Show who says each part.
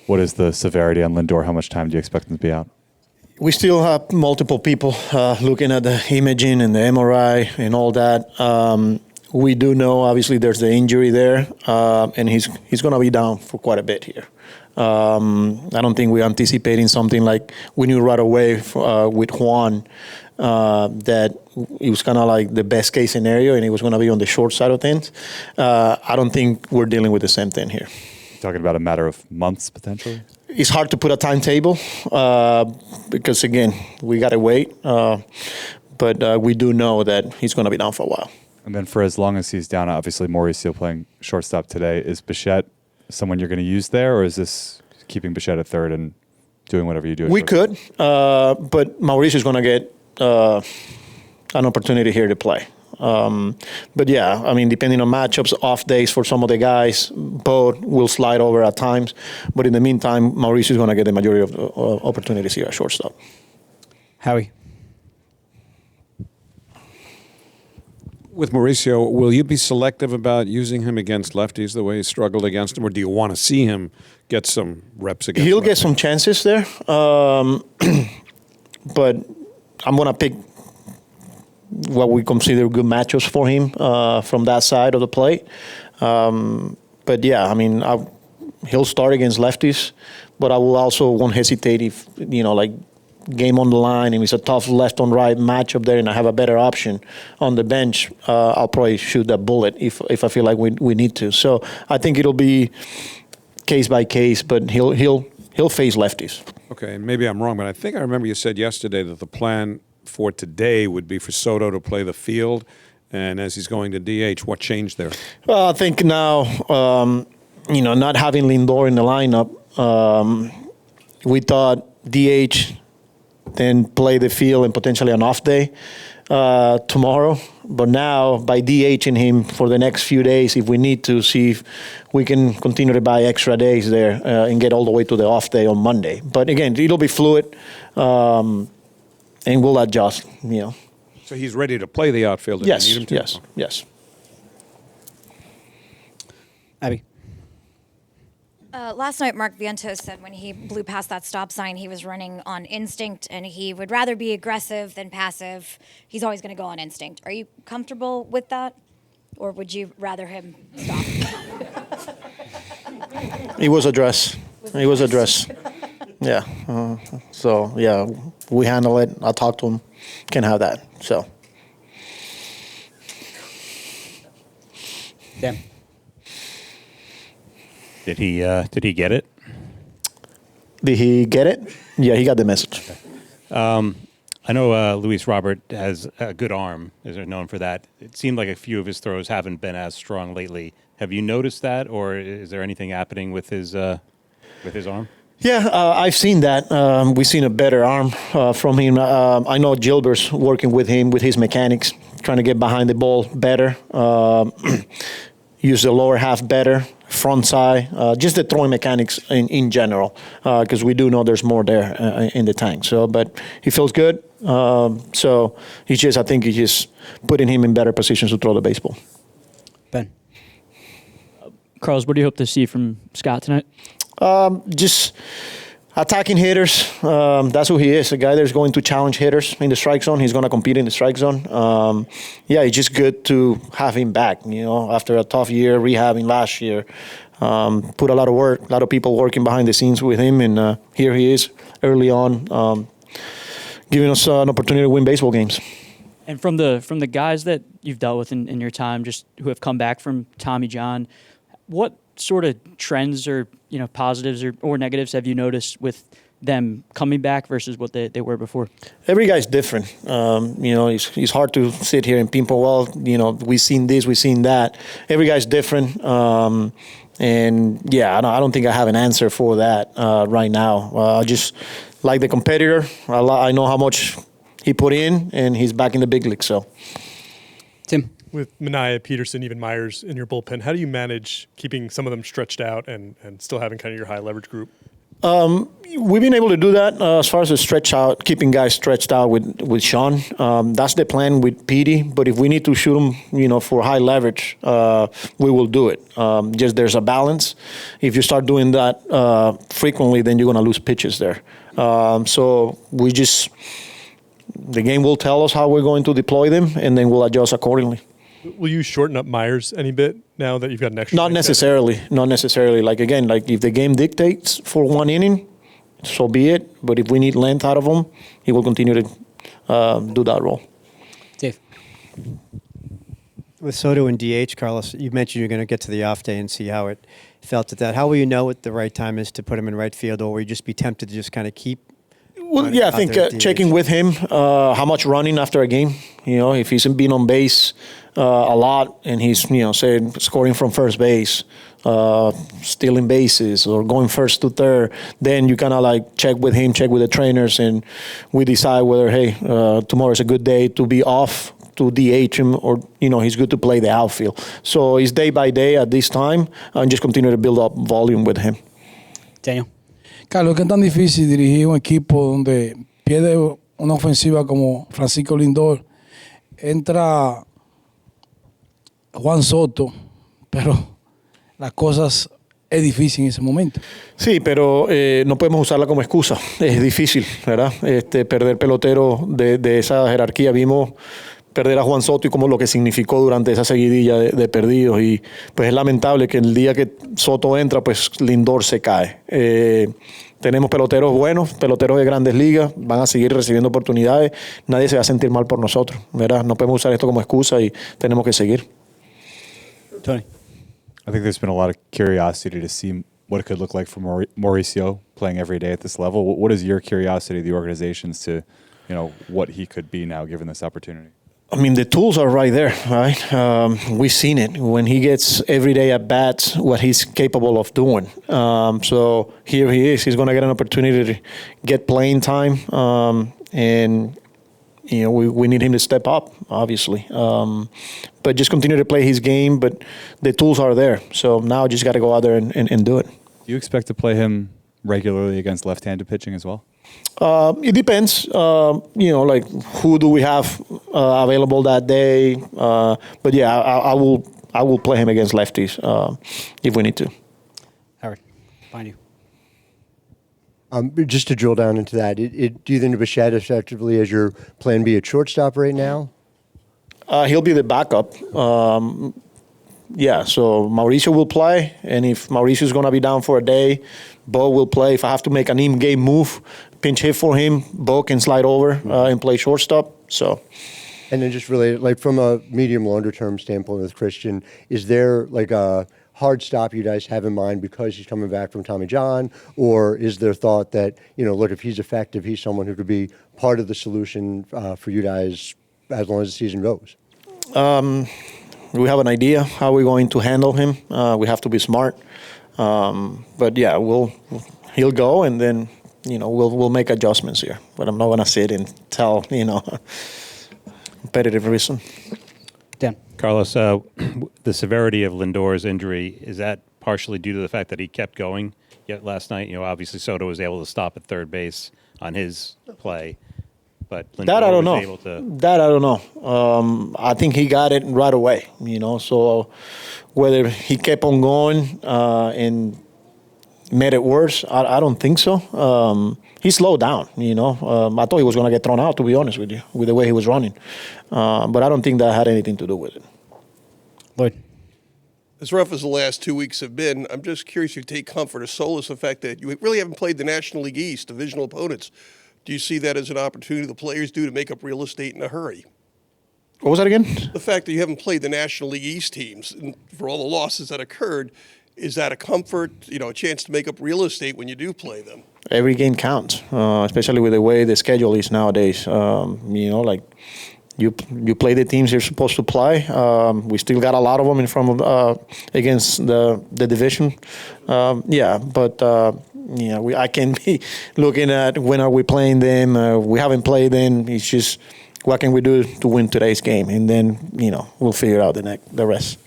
Speaker 1: What is the severity on Lindor? How much time do you expect him to be out?
Speaker 2: We still have multiple people looking at the imaging and the MRI and all that. We do know, obviously, there's the injury there, and he's going to be down for quite a bit here. I don't think we're anticipating something like we knew right away with Juan that it was kind of like the best case scenario, and he was going to be on the short side of things. I don't think we're dealing with the same thing here.
Speaker 1: Talking about a matter of months, potentially?
Speaker 2: It's hard to put a timetable because, again, we got to wait. But we do know that he's going to be down for a while.
Speaker 1: And then for as long as he's down, obviously Mauricio playing shortstop today. Is Bichette someone you're going to use there, or is this keeping Bichette at third and doing whatever you do?
Speaker 2: We could, but Mauricio is going to get an opportunity here to play. But yeah, I mean, depending on matchups, off days for some of the guys, both will slide over at times. But in the meantime, Mauricio is going to get the majority of the opportunities here at shortstop.
Speaker 3: Howie.
Speaker 4: With Mauricio, will you be selective about using him against lefties the way he struggled against them, or do you want to see him get some reps against
Speaker 2: He'll
Speaker 4: lefties?
Speaker 2: get some chances there, but I'm going to pick what we consider good matchups for him from that side of the plate. But yeah, I mean, he'll start against lefties, but I will also won't hesitate if, like game on the line, and it's a tough left on right matchup there and I have a better option on the bench, I'll probably shoot that bullet if I feel like we need to. So I think it'll be case by case, but he'll face lefties.
Speaker 4: Okay, and maybe I'm wrong, but I think I remember you said yesterday that the plan for today would be for Soto to play the field, and as he's going to DH, what changed there?
Speaker 2: Well, I think now, not having Lindor in the lineup, we thought DH, then play the field and potentially an off day tomorrow. But now, by DHing him for the next few days, if we need to, see if we can continue to buy extra days there and get all the way to the off day on Monday. But again, it'll be fluid, and we'll adjust,
Speaker 4: So he's ready to play the outfield if
Speaker 2: Yes,
Speaker 4: you need him to?
Speaker 2: yes,
Speaker 4: Okay.
Speaker 2: yes.
Speaker 3: Abby.
Speaker 5: Last night, Mark Vientos said when he blew past that stop sign, he was running on instinct, and he would rather be aggressive than passive. He's always going to go on instinct. Are you comfortable with that, or would you rather him stop?
Speaker 2: He was addressed. Yeah. So, yeah, we handle it. I talked to him. Can have that. So.
Speaker 3: Dan.
Speaker 6: Did he get it?
Speaker 2: Did he get it? Yeah, he got the message.
Speaker 6: I know Luis Robert has a good arm, is known for that. It seemed like a few of his throws haven't been as strong lately. Have you noticed that, or is there anything happening with his arm?
Speaker 2: Yeah, I've seen that. We've seen a better arm from him. I know Gilbert's working with him, with his mechanics, trying to get behind the ball better, use the lower half better, front side, just the throwing mechanics in general, because we do know there's more there in the tank. So, but he feels good. So I think he's just putting him in better positions to throw the baseball.
Speaker 3: Ben.
Speaker 7: Carlos, what do you hope to see from Scott tonight?
Speaker 2: Just attacking hitters. That's who he is, a guy that's going to challenge hitters in the strike zone. He's going to compete in the strike zone. It's just good to have him back, after a tough year, rehabbing last year. Put a lot of work, a lot of people working behind the scenes with him, and here he is early on, giving us an opportunity to win baseball games.
Speaker 7: And from the guys that you've dealt with in your time, just who have come back from Tommy John, what sort of trends or positives or negatives have you noticed with them coming back versus what they were before?
Speaker 2: Every guy's different. It's hard to sit here and pinpoint, well, we've seen this, we've seen that. Every guy's different. I don't think I have an answer for that right now. I just like the competitor. I know how much he put in, and he's back in the big league. So,
Speaker 3: Tim.
Speaker 8: With Minaya, Peterson, even Myers in your bullpen, how do you manage keeping some of them stretched out and still having kind of your high leverage group?
Speaker 2: We've been able to do that as far as the stretch out, keeping guys stretched out with Sean. That's the plan with Petey. But if we need to shoot him, for high leverage, we will do it. Just there's a balance. If you start doing that frequently, then you're going to lose pitches there. So the game will tell us how we're going to deploy them, and then we'll adjust accordingly.
Speaker 8: Will you shorten up Myers any bit now that you've got an extra?
Speaker 2: Not necessarily. Like if the game dictates for one inning, so be it. But if we need length out of him, he will continue to do that role.
Speaker 3: Dave.
Speaker 9: With Soto and DH, Carlos, you mentioned you're going to get to the off day and see how it felt at that. How will you know what the right time is to put him in right field, or will you just be tempted to just kind of keep?
Speaker 2: Well, yeah, I think checking with him how much running after a game. If he's been on base a lot and he's say scoring from first base, stealing bases or going first to third, then you kind of like check with him, check with the trainers, and we decide whether tomorrow is a good day to be off, to DH him, or he's good to play the outfield. So it's day by day at this time, and just continue to build up volume with him.
Speaker 3: Daniel.
Speaker 10: Carlos, ¿qué es tan difícil dirigir un equipo donde pierde una ofensiva como Francisco Lindor? Entra Juan Soto, pero las cosas es difícil en ese momento.
Speaker 2: Sí, pero no podemos usarla como excusa. Es difícil, ¿verdad? Perder pelotero de esa jerarquía. Vimos perder a Juan Soto y como lo que significó durante esa seguidilla de perdidos. Y pues es lamentable que el día que Soto entra, pues Lindor se cae. Tenemos peloteros buenos, peloteros de grandes ligas, van a seguir recibiendo oportunidades. Nadie se va a sentir mal por nosotros, ¿verdad? No podemos usar esto como excusa y tenemos que seguir.
Speaker 3: Tony.
Speaker 1: I think there's been a lot of curiosity to see what it could look like for Mauricio playing every day at this level. What is your curiosity, the organization's, to what he could be now given this opportunity?
Speaker 2: I mean, the tools are right there, right? We've seen it. When he gets every day at bats, what he's capable of doing. So here he is. He's going to get an opportunity to get playing time. And, we need him to step up, obviously. But just continue to play his game. But the tools are there. So now just got to go out there and do it.
Speaker 1: Do you expect to play him regularly against left-handed pitching as well?
Speaker 2: It depends. Like who do we have available that day? But yeah, I will play him against lefties if we need to.
Speaker 3: Howard, find you.
Speaker 11: Just to drill down into that, do you think Bichette effectively as your plan B at shortstop right now?
Speaker 2: He'll be the backup. Yeah, so Mauricio will play, and if Mauricio's going to be down for a day, Bo will play. If I have to make an in-game move, pinch hit for him, Bo can slide over and play shortstop. So,
Speaker 11: and then just related, like from a medium longer term standpoint with Christian, is there like a hard stop you guys have in mind because he's coming back from Tommy John, or is there thought that look, if he's effective, he's someone who could be part of the solution for you guys as long as the season goes?
Speaker 2: We have an idea how we're going to handle him. We have to be smart. But yeah, he'll go, and then we'll make adjustments here. But I'm not going to sit and tell competitive reason.
Speaker 3: Dan.
Speaker 6: Carlos, the severity of Lindor's injury, is that partially due to the fact that he kept going yet last night? Obviously Soto was able to stop at third base on his play. But Lindor
Speaker 2: that I don't
Speaker 6: was
Speaker 2: know.
Speaker 6: Able to...
Speaker 2: That I don't know. I think he got it right away. So whether he kept on going and made it worse, I don't think so. He slowed down. I thought he was going to get thrown out, to be honest with you, with the way he was running. But I don't think that had anything to do with it.
Speaker 3: Lloyd.
Speaker 12: As rough as the last 2 weeks have been, I'm just curious if you take comfort or solace in the fact that you really haven't played the National League East, divisional opponents. Do you see that as an opportunity the players do to make up real estate in a hurry?
Speaker 2: What was that again?
Speaker 12: The fact that you haven't played the National League East teams and for all the losses that occurred, is that a comfort, a chance to make up real estate when you do play them?
Speaker 2: Every game counts, especially with the way the schedule is nowadays. Like you play the teams you're supposed to play. We still got a lot of them in front of against the division. I can't be looking at when are we playing them. We haven't played them. It's just what can we do to win today's game, and then we'll figure out the rest.